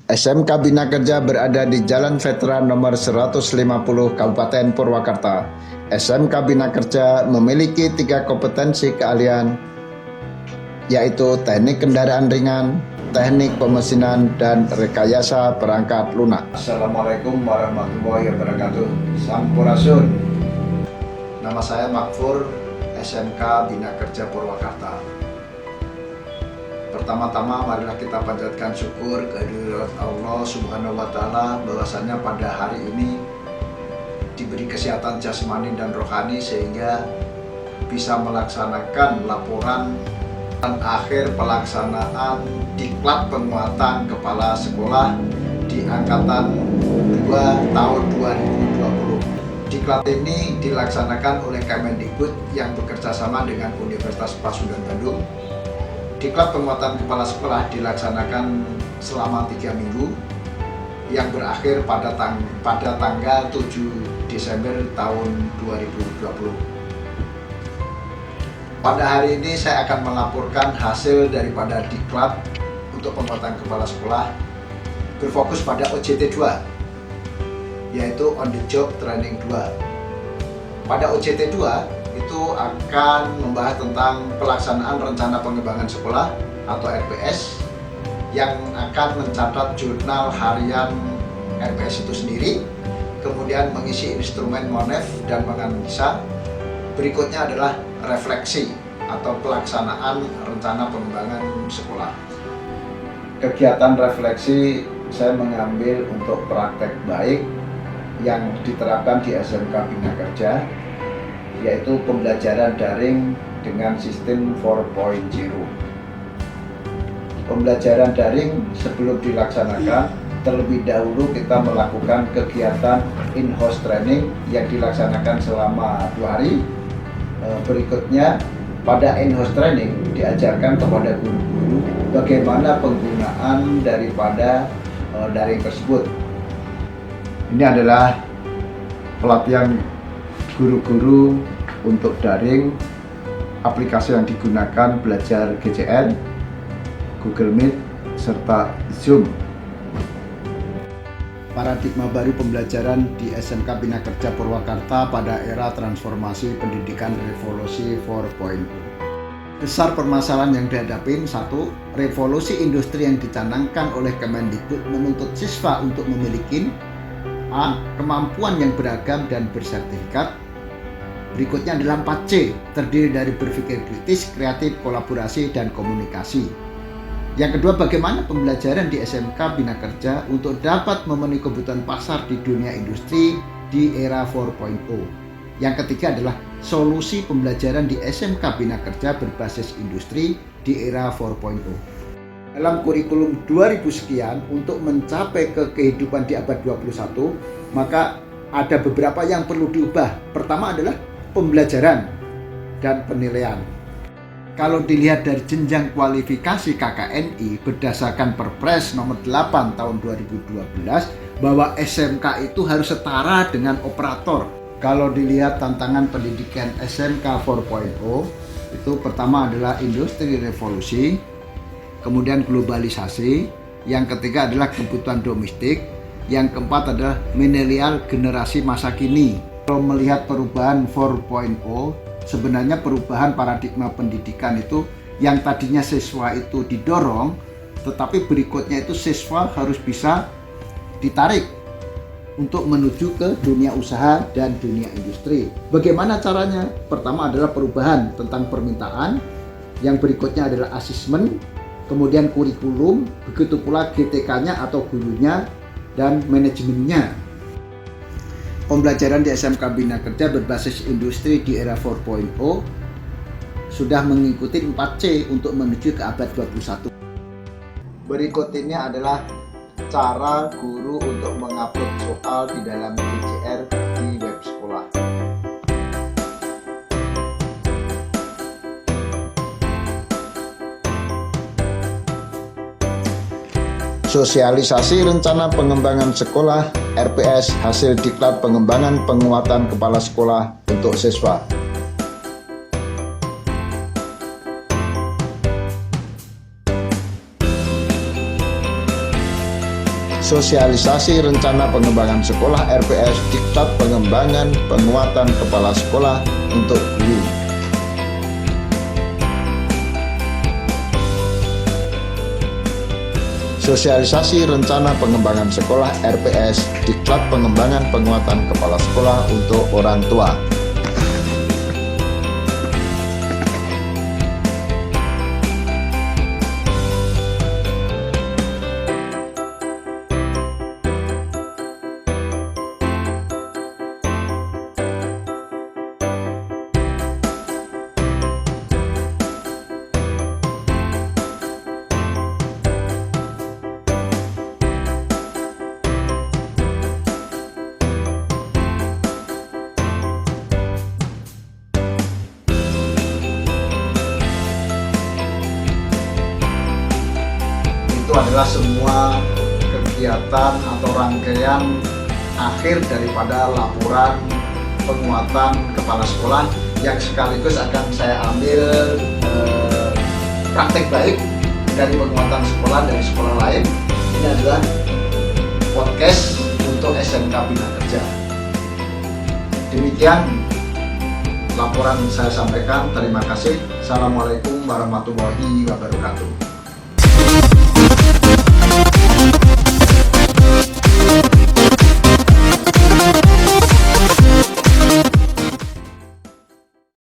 SMK Bina Kerja berada di Jalan Veteran nomor 150 Kabupaten Purwakarta. SMK Bina Kerja memiliki 3 kompetensi keahlian, yaitu teknik kendaraan ringan, teknik pemesinan, dan rekayasa perangkat lunak. Assalamualaikum warahmatullahi wabarakatuh. Sampurasun. Nama saya Makfur, SMK Bina Kerja Purwakarta. Pertama-tama marilah kita panjatkan syukur kehadirat Allah Subhanahu wa Ta'ala bahwasanya pada hari ini diberi kesehatan jasmani dan rohani sehingga bisa melaksanakan laporan akhir pelaksanaan diklat penguatan kepala sekolah di angkatan 2 tahun 2020. Diklat ini dilaksanakan oleh Kemendikbud yang bekerja sama dengan Universitas Pasundan Bandung. Diklat penguatan kepala sekolah dilaksanakan selama 3 minggu yang berakhir pada tanggal 7 Desember tahun 2020. Pada hari ini saya akan melaporkan hasil daripada diklat untuk penguatan kepala sekolah berfokus pada OJT 2, yaitu On the Job Training 2. Pada OJT 2 itu akan membahas tentang pelaksanaan rencana pengembangan sekolah atau RPS yang akan mencatat jurnal harian RPS itu sendiri, kemudian mengisi instrumen MONEF dan menganalisa. Berikutnya adalah refleksi atau pelaksanaan rencana pengembangan sekolah. Kegiatan refleksi saya mengambil untuk praktek baik yang diterapkan di SMK Bina Kerja, yaitu pembelajaran daring dengan sistem 4.0. Pembelajaran daring sebelum dilaksanakan, terlebih dahulu kita melakukan kegiatan in-house training yang dilaksanakan selama 2 hari. Berikutnya, pada in-house training diajarkan kepada guru-guru bagaimana penggunaan daripada daring tersebut. Ini adalah pelatihan guru-guru untuk daring. Aplikasi yang digunakan belajar GCL, Google Meet, serta Zoom. Paradigma baru pembelajaran di SMK Bina Kerja Purwakarta pada era transformasi pendidikan revolusi 4.0. Besar permasalahan yang dihadapi: 1. Revolusi industri yang dicanangkan oleh Kemendikbud menuntut siswa untuk memiliki A. Kemampuan yang beragam dan bersertifikat. Berikutnya adalah 4C, terdiri dari berpikir kritis, kreatif, kolaborasi, dan komunikasi. Yang kedua, bagaimana pembelajaran di SMK Bina Kerja untuk dapat memenuhi kebutuhan pasar di dunia industri di era 4.0. Yang ketiga adalah solusi pembelajaran di SMK Bina Kerja berbasis industri di era 4.0. Dalam kurikulum 2000 sekian untuk mencapai ke kehidupan di abad 21, maka ada beberapa yang perlu diubah. Pertama adalah pembelajaran dan penilaian. Kalau dilihat dari jenjang kualifikasi KKNI berdasarkan Perpres nomor 8 tahun 2012 bahwa SMK itu harus setara dengan operator. Kalau dilihat tantangan pendidikan SMK 4.0 itu pertama adalah industri revolusi, kemudian globalisasi, yang ketiga adalah kebutuhan domestik, yang keempat adalah milenial generasi masa kini. Kalau melihat perubahan 4.0, sebenarnya perubahan paradigma pendidikan itu yang tadinya siswa itu didorong, tetapi berikutnya itu siswa harus bisa ditarik untuk menuju ke dunia usaha dan dunia industri. Bagaimana caranya? Pertama adalah perubahan tentang permintaan, yang berikutnya adalah asesmen, kemudian kurikulum, begitu pula GTK-nya atau gurunya dan manajemennya. Pembelajaran di SMK Bina Kerja berbasis industri di era 4.0 sudah mengikuti 4C untuk menuju ke abad 21. Berikut ini adalah cara guru untuk mengupload soal di dalam GCR di web sekolah. Sosialisasi rencana pengembangan sekolah RPS hasil diklat pengembangan penguatan kepala sekolah untuk siswa. Sosialisasi rencana pengembangan sekolah RPS, diktat pengembangan penguatan kepala sekolah untuk guru. Sosialisasi rencana pengembangan sekolah RPS, diklat pengembangan penguatan kepala sekolah untuk orang tua. Itu adalah semua kegiatan atau rangkaian akhir daripada laporan penguatan kepala sekolah yang sekaligus akan saya ambil praktek baik dari penguatan sekolah dari sekolah lain. Ini adalah podcast untuk SMK Bina Kerja. Demikian laporan saya sampaikan. Terima kasih. Assalamualaikum warahmatullahi wabarakatuh.